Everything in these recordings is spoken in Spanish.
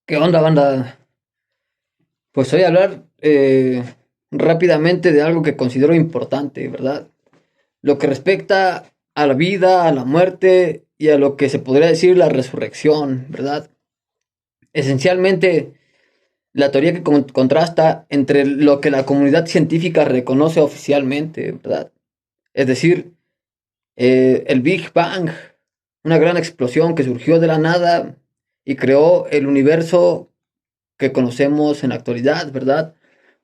¿Qué onda, banda? Pues voy a hablar rápidamente de algo que considero importante, ¿verdad? Lo que respecta a la vida, a la muerte y a lo que se podría decir la resurrección, ¿verdad? Esencialmente, la teoría que contrasta entre lo que la comunidad científica reconoce oficialmente, ¿verdad? Es decir, el Big Bang, una gran explosión que surgió de la nada y creó el universo que conocemos en la actualidad, ¿verdad?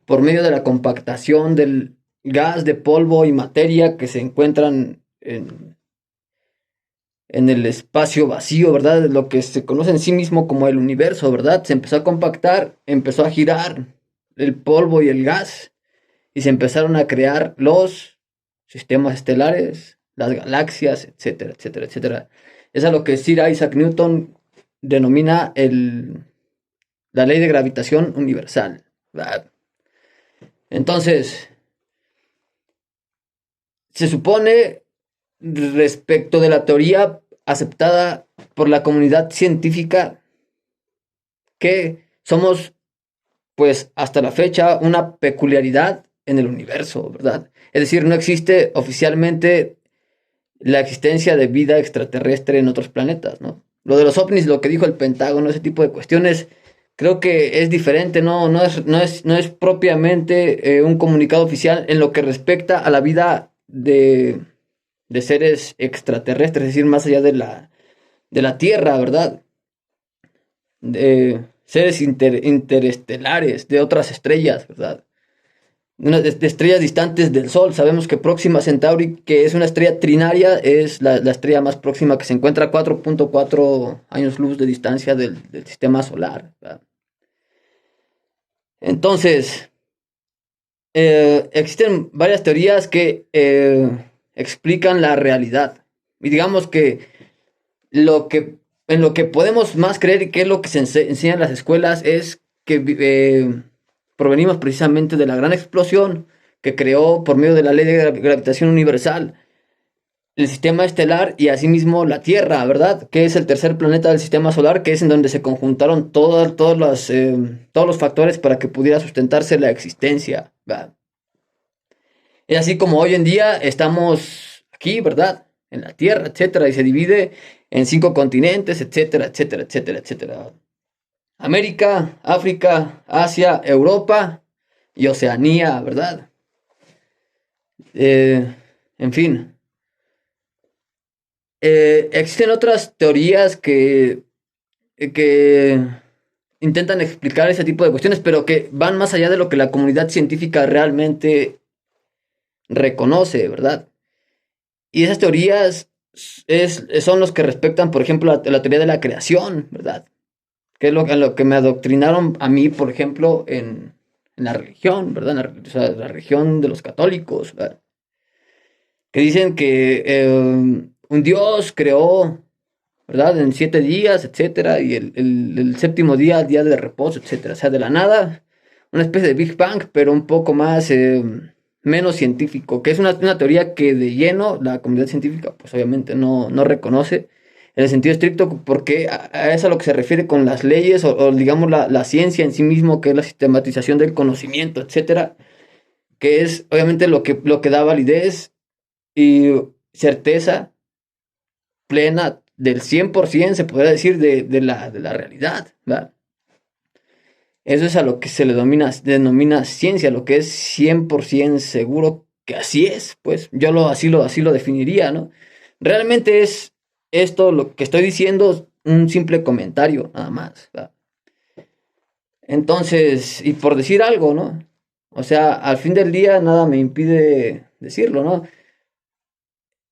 Por medio de la compactación del gas, de polvo y materia que se encuentran en el espacio vacío, ¿verdad? Lo que se conoce en sí mismo como el universo, ¿verdad? Se empezó a compactar, empezó a girar el polvo y el gas y se empezaron a crear los sistemas estelares, las galaxias, etcétera, etcétera, etcétera. Es a lo que Sir Isaac Newton denomina la ley de gravitación universal, ¿verdad? Entonces, se supone respecto de la teoría aceptada por la comunidad científica que somos, pues hasta la fecha, una peculiaridad en el universo, ¿verdad? Es decir, no existe oficialmente la existencia de vida extraterrestre en otros planetas, ¿no? Lo de los ovnis, lo que dijo el Pentágono, ese tipo de cuestiones, creo que es diferente, no es propiamente un comunicado oficial en lo que respecta a la vida de seres extraterrestres, es decir, más allá de la Tierra, ¿verdad? De seres interestelares, de otras estrellas, ¿verdad? De estrellas distantes del Sol. Sabemos que Próxima Centauri, que es una estrella trinaria, es la estrella más próxima que se encuentra a 4.4 años luz de distancia del sistema solar, ¿verdad? Entonces, existen varias teorías que explican la realidad. Y digamos que lo que en lo que podemos más creer y que es lo que se enseña en las escuelas es que provenimos precisamente de la gran explosión que creó por medio de la ley de gravitación universal el sistema estelar y asimismo la Tierra, ¿verdad? Que es el tercer planeta del sistema solar, que es en donde se conjuntaron todos los factores para que pudiera sustentarse la existencia, ¿verdad? Es así como hoy en día estamos aquí, ¿verdad? En la Tierra, etcétera, y se divide en 5 continentes, etcétera, etcétera, etcétera, etcétera. América, África, Asia, Europa y Oceanía, ¿verdad? Eh, en fin. Existen otras teorías que intentan explicar ese tipo de cuestiones, pero que van más allá de lo que la comunidad científica realmente reconoce, ¿verdad? Y esas teorías son los que respectan, por ejemplo, la teoría de la creación, ¿verdad? Que es lo que me adoctrinaron a mí, por ejemplo, en la religión, ¿verdad? O sea, la religión de los católicos, ¿verdad? Que dicen que un Dios creó, ¿verdad? En 7 días, etcétera, y el séptimo día, día de reposo, etcétera. O sea, de la nada, una especie de Big Bang, pero un poco más, menos científico, que es una teoría que de lleno la comunidad científica, pues obviamente no reconoce en el sentido estricto, porque a eso a lo que se refiere con las leyes o digamos la ciencia en sí mismo, que es la sistematización del conocimiento, etcétera, que es obviamente lo que da validez y certeza plena del 100%, se podría decir, de la realidad, ¿verdad? Eso es a lo que se le denomina ciencia, lo que es 100% seguro que así es, pues así lo definiría, ¿no? Realmente es esto lo que estoy diciendo, un simple comentario, nada más, ¿verdad? Entonces, y por decir algo, ¿no? O sea, al fin del día nada me impide decirlo, ¿no?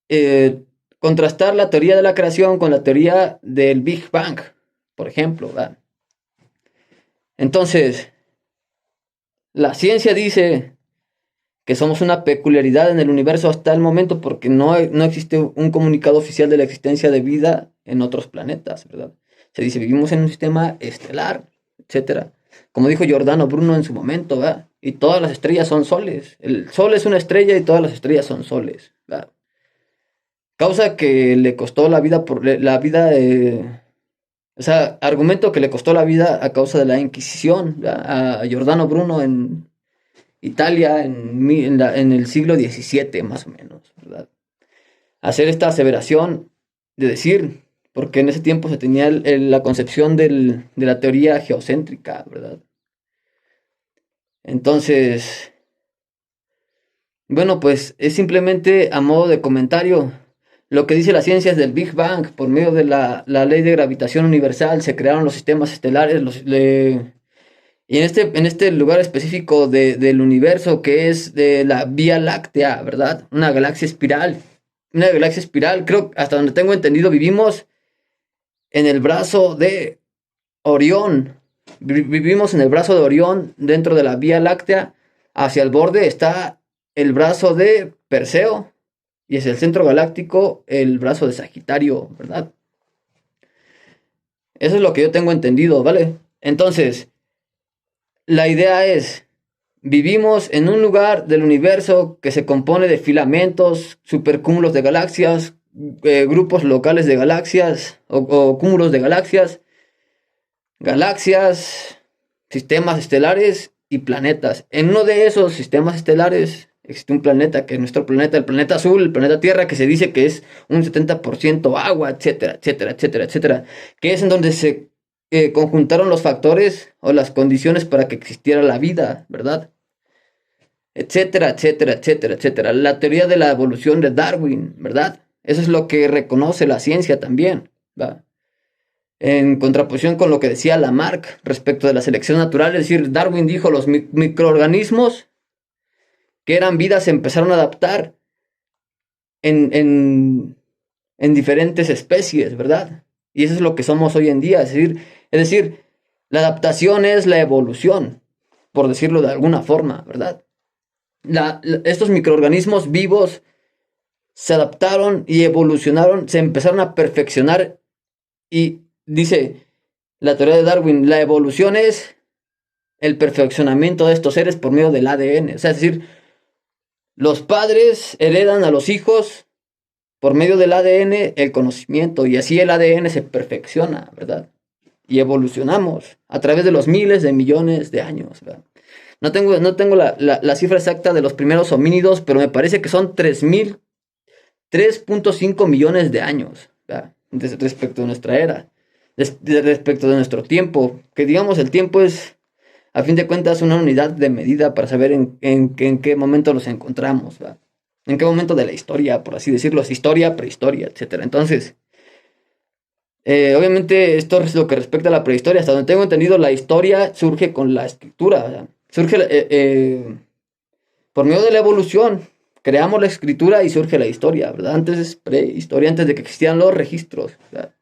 Eh, Contrastar la teoría de la creación con la teoría del Big Bang, por ejemplo, ¿verdad? Entonces, la ciencia dice que somos una peculiaridad en el universo hasta el momento porque no existe un comunicado oficial de la existencia de vida en otros planetas, ¿verdad? Se dice, vivimos en un sistema estelar, etcétera. Como dijo Giordano Bruno en su momento, ¿verdad? Y todas las estrellas son soles. El sol es una estrella y todas las estrellas son soles, ¿verdad? Causa que le costó la vida O sea, argumento que le costó la vida a causa de la Inquisición a Giordano Bruno en Italia en el siglo XVII, más o menos, ¿verdad? Hacer esta aseveración de decir, porque en ese tiempo se tenía la concepción de la teoría geocéntrica, ¿verdad? Entonces, bueno, pues es simplemente a modo de comentario. Lo que dice la ciencia es del Big Bang. Por medio de la ley de gravitación universal se crearon los sistemas estelares. Y en este lugar específico del universo, que es de la Vía Láctea, ¿verdad? Una galaxia espiral. Una galaxia espiral, creo, hasta donde tengo entendido, vivimos en el brazo de Orión. Vivimos en el brazo de Orión, dentro de la Vía Láctea. Hacia el borde está el brazo de Perseo. Y es el centro galáctico, el brazo de Sagitario, ¿verdad? Eso es lo que yo tengo entendido, ¿vale? Entonces, la idea es, vivimos en un lugar del universo que se compone de filamentos, supercúmulos de galaxias, grupos locales de galaxias o cúmulos de galaxias, sistemas estelares y planetas. En uno de esos sistemas estelares existe un planeta, que es nuestro planeta, el planeta azul, el planeta Tierra, que se dice que es un 70% agua, etcétera, etcétera, etcétera, etcétera, que es en donde se conjuntaron los factores o las condiciones para que existiera la vida, ¿verdad? Etcétera, etcétera, etcétera, etcétera. La teoría de la evolución de Darwin, ¿verdad? Eso es lo que reconoce la ciencia también, ¿va? En contraposición con lo que decía Lamarck respecto de la selección natural, es decir, Darwin dijo los microorganismos que eran vida se empezaron a adaptar en diferentes especies, ¿verdad? Y eso es lo que somos hoy en día, es decir, la adaptación es la evolución, por decirlo de alguna forma, ¿verdad? Estos microorganismos vivos se adaptaron y evolucionaron, se empezaron a perfeccionar y dice la teoría de Darwin, la evolución es el perfeccionamiento de estos seres por medio del ADN, o sea, es decir, los padres heredan a los hijos por medio del ADN el conocimiento y así el ADN se perfecciona, ¿verdad? Y evolucionamos a través de los miles de millones de años, ¿verdad? No tengo la cifra exacta de los primeros homínidos, pero me parece que son 3.5 millones de años, ¿verdad? Respecto a nuestra era, respecto de nuestro tiempo, que digamos el tiempo es, a fin de cuentas, una unidad de medida para saber en qué momento nos encontramos, ¿verdad? En qué momento de la historia, por así decirlo, es historia, prehistoria, etcétera. Entonces, obviamente esto es lo que respecta a la prehistoria. Hasta donde tengo entendido, la historia surge con la escritura, ¿verdad? Surge por medio de la evolución. Creamos la escritura y surge la historia, ¿verdad? Antes es prehistoria, antes de que existieran los registros, ¿verdad?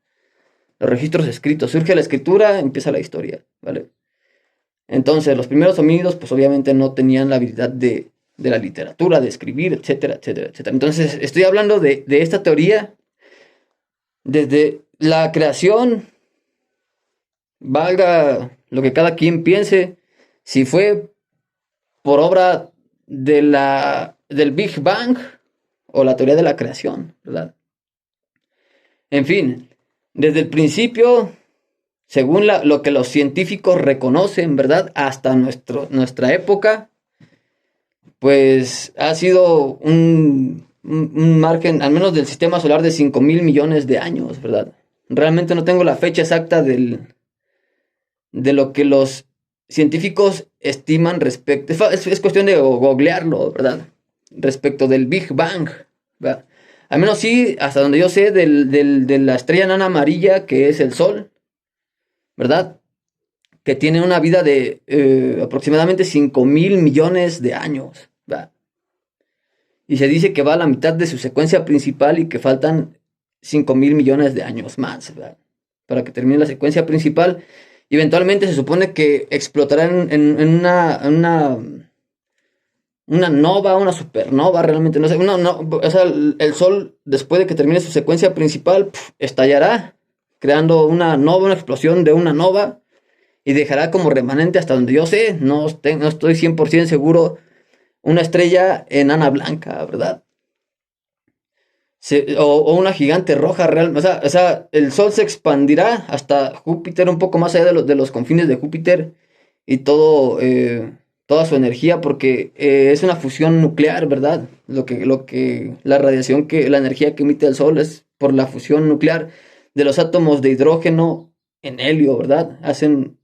Los registros escritos. Surge la escritura, empieza la historia, ¿vale? Entonces, los primeros homínidos, pues obviamente no tenían la habilidad de la literatura, de escribir, etcétera, etcétera, etcétera. Entonces, estoy hablando de esta teoría desde la creación, valga lo que cada quien piense, si fue por obra del Big Bang o la teoría de la creación, ¿verdad? En fin, desde el principio, según lo que los científicos reconocen, ¿verdad? Hasta nuestra época, pues ha sido un margen, al menos del sistema solar, de 5,000 millones de años, ¿verdad? Realmente no tengo la fecha exacta de lo que los científicos estiman respecto. Es cuestión de googlearlo, ¿verdad? Respecto del Big Bang, ¿verdad? Al menos sí, hasta donde yo sé, de la estrella enana amarilla, que es el Sol, ¿verdad? Que tiene una vida de aproximadamente 5,000 millones de años, ¿verdad? Y se dice que va a la mitad de su secuencia principal y que faltan 5,000 millones de años más, ¿verdad? Para que termine la secuencia principal. Y eventualmente se supone que explotará en una nova, una supernova, realmente no sé. O sea, el Sol, después de que termine su secuencia principal, estallará, creando una nova, una explosión de una nova, y dejará como remanente, hasta donde yo sé, no estoy 100% seguro, una estrella enana blanca, ¿verdad? o una gigante roja real. O sea, el Sol se expandirá hasta Júpiter, un poco más allá de los confines de Júpiter y toda su energía, porque es una fusión nuclear, ¿verdad? La radiación la energía que emite el Sol es por la fusión nuclear de los átomos de hidrógeno en helio, ¿verdad? Hacen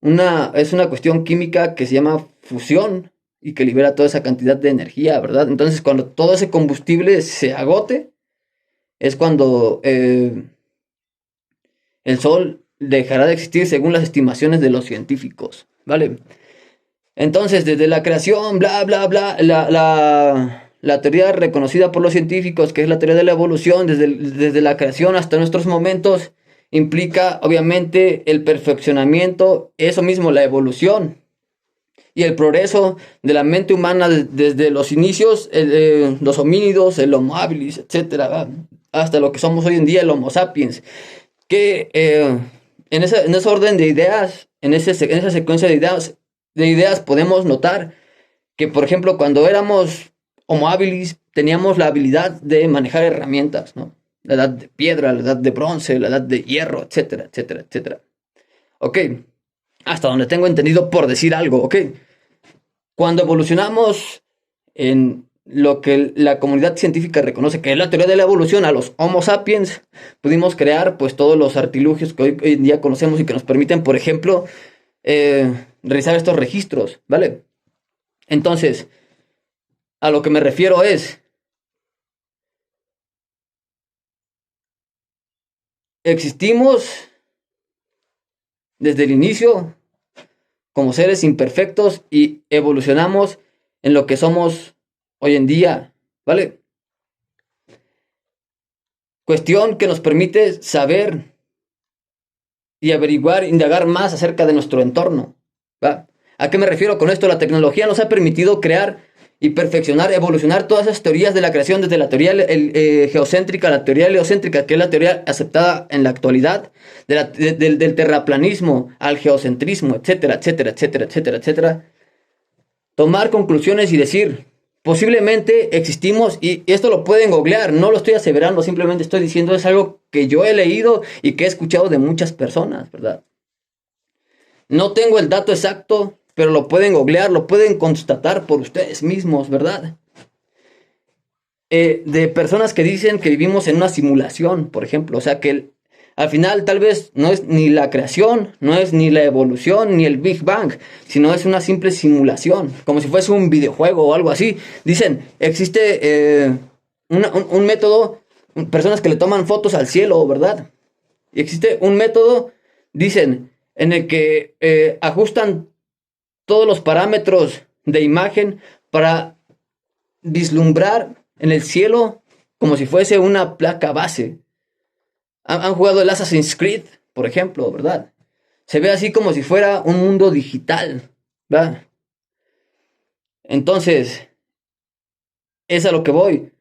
es una cuestión química que se llama fusión y que libera toda esa cantidad de energía, ¿verdad? Entonces, cuando todo ese combustible se agote, es cuando el Sol dejará de existir según las estimaciones de los científicos, ¿vale? Entonces, desde la creación, bla, bla, bla, la teoría reconocida por los científicos, que es la teoría de la evolución, desde la creación hasta nuestros momentos, implica obviamente el perfeccionamiento, eso mismo, la evolución y el progreso de la mente humana desde los inicios, los homínidos, el Homo habilis, etcétera, hasta lo que somos hoy en día, el Homo sapiens, que en ese orden de ideas, en esa secuencia de ideas podemos notar que, por ejemplo, cuando éramos Homo habilis, teníamos la habilidad de manejar herramientas, ¿no? La edad de piedra, la edad de bronce, la edad de hierro, etcétera, etcétera, etcétera. Ok, hasta donde tengo entendido por decir algo, ok. Cuando evolucionamos en lo que la comunidad científica reconoce que es la teoría de la evolución a los Homo sapiens, pudimos crear pues todos los artilugios que hoy en día conocemos y que nos permiten, por ejemplo, realizar estos registros, ¿vale? Entonces, a lo que me refiero es, existimos desde el inicio como seres imperfectos y evolucionamos en lo que somos hoy en día, ¿vale? Cuestión que nos permite saber y averiguar, indagar más acerca de nuestro entorno, ¿va? ¿A qué me refiero con esto? La tecnología nos ha permitido crear y perfeccionar, evolucionar todas esas teorías de la creación, desde la teoría geocéntrica, la teoría heliocéntrica, que es la teoría aceptada en la actualidad, del terraplanismo al geocentrismo, etcétera, etcétera, etcétera, etcétera, etcétera. Tomar conclusiones y decir, posiblemente existimos, y esto lo pueden googlear, no lo estoy aseverando, simplemente estoy diciendo, es algo que yo he leído y que he escuchado de muchas personas, ¿verdad? No tengo el dato exacto, pero lo pueden googlear, lo pueden constatar por ustedes mismos, ¿verdad? De personas que dicen que vivimos en una simulación, por ejemplo, o sea que al final tal vez no es ni la creación, no es ni la evolución, ni el Big Bang, sino es una simple simulación, como si fuese un videojuego o algo así. Dicen, existe un método, personas que le toman fotos al cielo, ¿verdad? Y existe un método, dicen, en el que ajustan todos los parámetros de imagen para vislumbrar en el cielo como si fuese una placa base. Han jugado el Assassin's Creed, por ejemplo, ¿verdad? Se ve así como si fuera un mundo digital, ¿verdad? Entonces, es a lo que voy.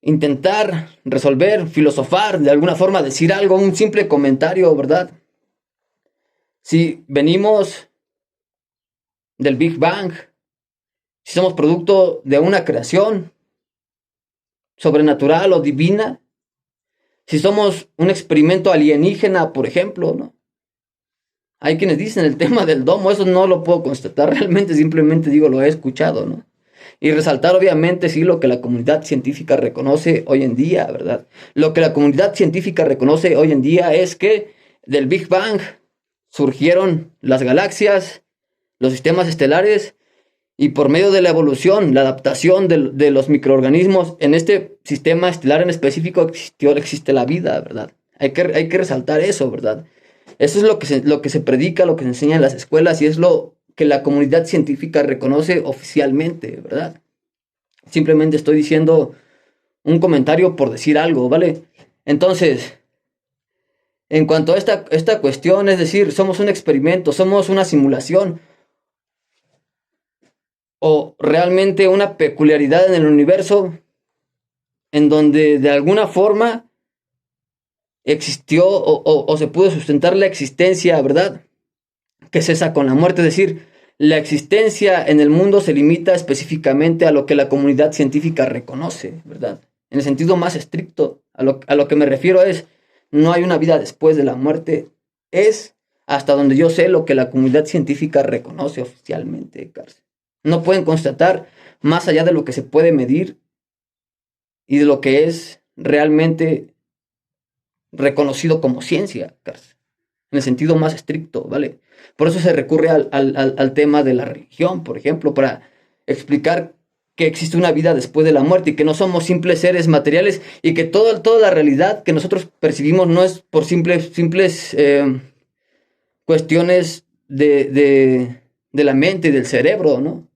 Intentar resolver, filosofar, de alguna forma decir algo, un simple comentario, ¿verdad? Si venimos del Big Bang, si somos producto de una creación sobrenatural o divina, si somos un experimento alienígena, por ejemplo, ¿no? Hay quienes dicen el tema del domo, eso no lo puedo constatar realmente, simplemente digo, lo he escuchado, ¿no? Y resaltar obviamente sí lo que la comunidad científica reconoce hoy en día, ¿verdad? Lo que la comunidad científica reconoce hoy en día es que del Big Bang surgieron las galaxias, los sistemas estelares, y por medio de la evolución, la adaptación de los microorganismos, en este sistema estelar en específico existe la vida, ¿verdad? Hay que resaltar eso, ¿verdad? Eso es lo que se predica, lo que se enseña en las escuelas y es lo que la comunidad científica reconoce oficialmente, ¿verdad? Simplemente estoy diciendo un comentario por decir algo, ¿vale? Entonces, en cuanto a esta cuestión, es decir, somos un experimento, somos una simulación, o realmente una peculiaridad en el universo en donde de alguna forma existió o se pudo sustentar la existencia, ¿verdad? Que cesa con la muerte, es decir, la existencia en el mundo se limita específicamente a lo que la comunidad científica reconoce, ¿verdad? en el sentido más estricto. A lo que me refiero es, no hay una vida después de la muerte. Es, hasta donde yo sé, lo que la comunidad científica reconoce oficialmente, Carlos. No pueden constatar más allá de lo que se puede medir y de lo que es realmente reconocido como ciencia, Carlos, en el sentido más estricto, ¿vale? Por eso se recurre al tema de la religión, por ejemplo, para explicar que existe una vida después de la muerte y que no somos simples seres materiales y que toda la realidad que nosotros percibimos no es por simples cuestiones de la mente y del cerebro, ¿no?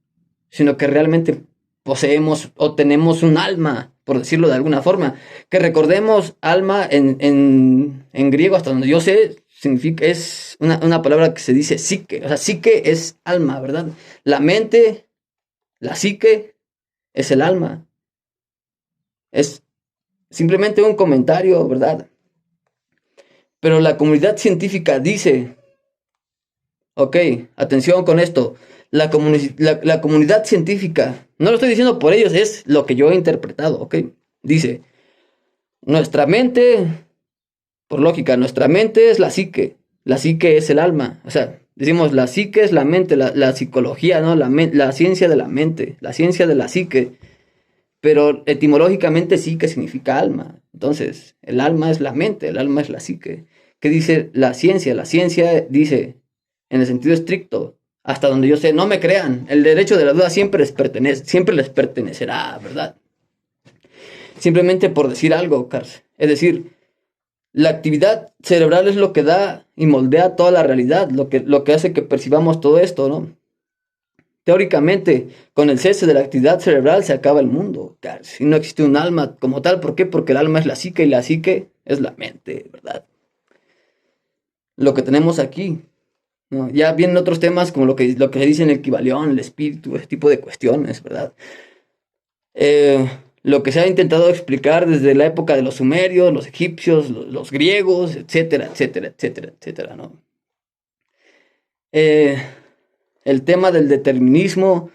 Sino que realmente poseemos o tenemos un alma, por decirlo de alguna forma. Que recordemos, alma en griego, hasta donde yo sé, significa, es una palabra que se dice psique. O sea, psique es alma, ¿verdad? La mente, la psique, es el alma. Es simplemente un comentario, ¿verdad? Pero la comunidad científica dice, ok, atención con esto, la comunidad científica, no lo estoy diciendo por ellos, es lo que yo he interpretado, ok, dice, nuestra mente, por lógica, nuestra mente es la psique es el alma, o sea, decimos la psique es la mente, la psicología, ¿no? La ciencia de la mente, la ciencia de la psique, pero etimológicamente psique significa alma, entonces el alma es la mente, el alma es la psique. ¿Qué dice la ciencia? La ciencia dice, en el sentido estricto, hasta donde yo sé, no me crean, el derecho de la duda siempre les pertenecerá, ¿verdad? Simplemente por decir algo, Cars. Es decir, la actividad cerebral es lo que da y moldea toda la realidad, lo que hace que percibamos todo esto, ¿no? Teóricamente, con el cese de la actividad cerebral se acaba el mundo, Cars. Y no existe un alma como tal. ¿Por qué? Porque el alma es la psique y la psique es la mente, ¿verdad? Lo que tenemos aquí, ¿no? Ya vienen otros temas como lo que se dice en el Kybalión, el espíritu, ese tipo de cuestiones, ¿verdad? Lo que se ha intentado explicar desde la época de los sumerios, los egipcios, los griegos, etcétera, etcétera, etcétera, etcétera, ¿no? El tema del determinismo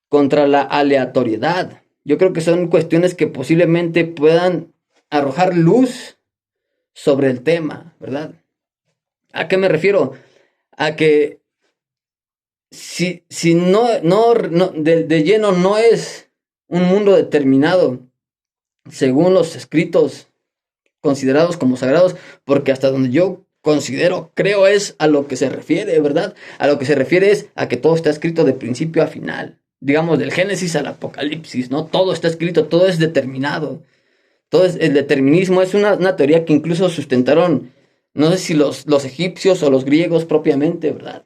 contra la aleatoriedad. Yo creo que son cuestiones que posiblemente puedan arrojar luz sobre el tema, ¿verdad? ¿A qué me refiero? A que si de lleno no es un mundo determinado según los escritos considerados como sagrados, porque hasta donde yo creo es a lo que se refiere, ¿verdad? A lo que se refiere es a que todo está escrito de principio a final, digamos del Génesis al Apocalipsis, ¿no? Todo está escrito, todo es determinado. El determinismo es una teoría que incluso sustentaron, no sé si los egipcios o los griegos propiamente, ¿verdad?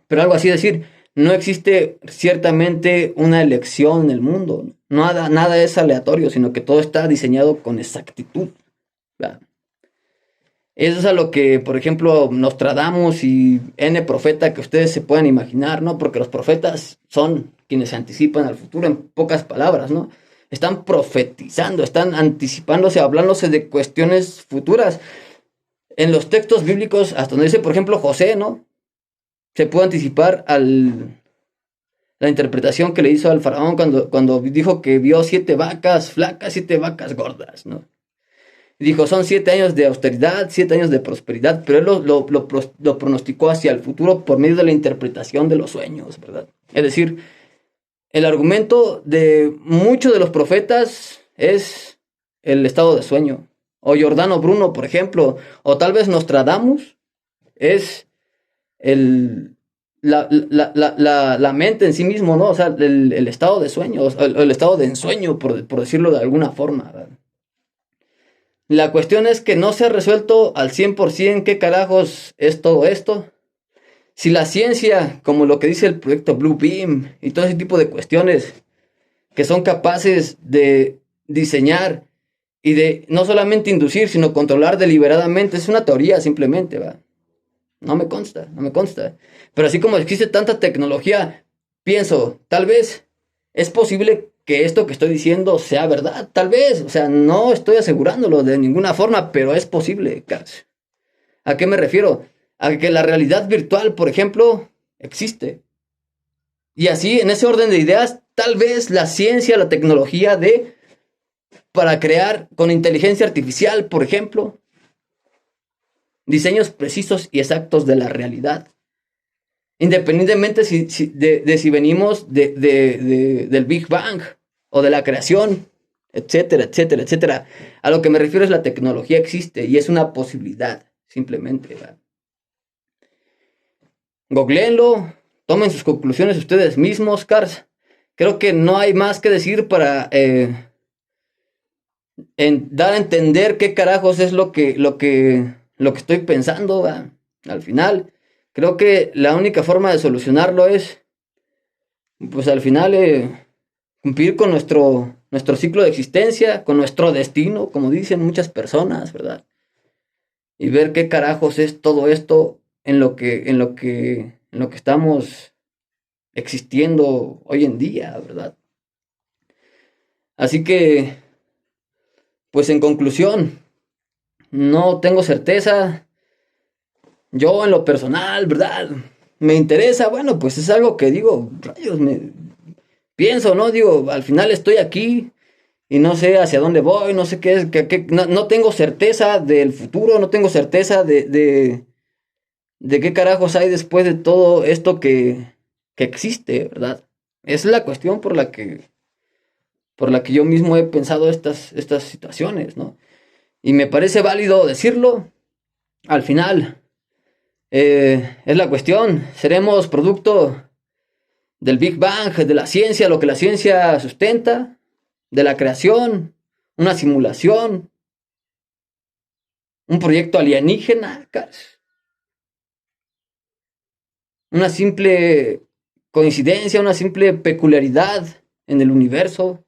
Pero algo así decir, no existe ciertamente una elección en el mundo. Nada es aleatorio, sino que todo está diseñado con exactitud, ¿verdad? Eso es a lo que, por ejemplo, Nostradamus y N profeta que ustedes se puedan imaginar, ¿no? Porque los profetas son quienes se anticipan al futuro, en pocas palabras, ¿no? Están profetizando, están anticipándose, hablándose de cuestiones futuras. En los textos bíblicos, hasta donde dice, por ejemplo, José, ¿no? Se puede anticipar la interpretación que le hizo al faraón cuando dijo que vio 7 vacas flacas, 7 vacas gordas, ¿no? Y dijo, son 7 años de austeridad, 7 años de prosperidad, pero él lo pronosticó hacia el futuro por medio de la interpretación de los sueños, ¿verdad? Es decir, el argumento de muchos de los profetas es el estado de sueño. O Giordano Bruno, por ejemplo, o tal vez Nostradamus, es la mente en sí mismo, ¿no? O sea, el estado de sueño, el estado de ensueño, por decirlo de alguna forma, ¿verdad? La cuestión es que no se ha resuelto al 100% qué carajos es todo esto. Si la ciencia, como lo que dice el proyecto Blue Beam y todo ese tipo de cuestiones que son capaces de diseñar y de no solamente inducir, sino controlar deliberadamente, es una teoría simplemente, ¿verdad? No me consta. Pero así como existe tanta tecnología, pienso, tal vez es posible que esto que estoy diciendo sea verdad, tal vez. O sea, no estoy asegurándolo de ninguna forma, pero es posible, Carlos. ¿A qué me refiero? A que la realidad virtual, por ejemplo, existe. Y así, en ese orden de ideas, tal vez la ciencia, la tecnología de para crear con inteligencia artificial, por ejemplo, diseños precisos y exactos de la realidad. Independientemente de si venimos del Big Bang o de la creación, etcétera, etcétera, etcétera. A lo que me refiero es la tecnología existe y es una posibilidad, simplemente. ¿Verdad? Googleenlo, tomen sus conclusiones ustedes mismos, Cars. Creo que no hay más que decir para dar a entender qué carajos es lo que estoy pensando. ¿Verdad? Al final, creo que la única forma de solucionarlo es, pues al final, cumplir con nuestro ciclo de existencia, con nuestro destino, como dicen muchas personas, ¿verdad? Y ver qué carajos es todo esto en lo que estamos existiendo hoy en día, ¿verdad? Así que, pues en conclusión, no tengo certeza. Yo en lo personal, ¿verdad? Me interesa, bueno, pues es algo que digo, rayos, pienso, ¿no? Digo, al final estoy aquí y no sé hacia dónde voy, no sé qué es, no tengo certeza del futuro, no tengo certeza de qué carajos hay después de todo esto que existe, ¿verdad? Es la cuestión por la que yo mismo he pensado estas situaciones, ¿no? Y me parece válido decirlo. Al final, es la cuestión. Seremos producto del Big Bang, de la ciencia, lo que la ciencia sustenta, de la creación, una simulación, un proyecto alienígena, una simple coincidencia, una simple peculiaridad en el universo.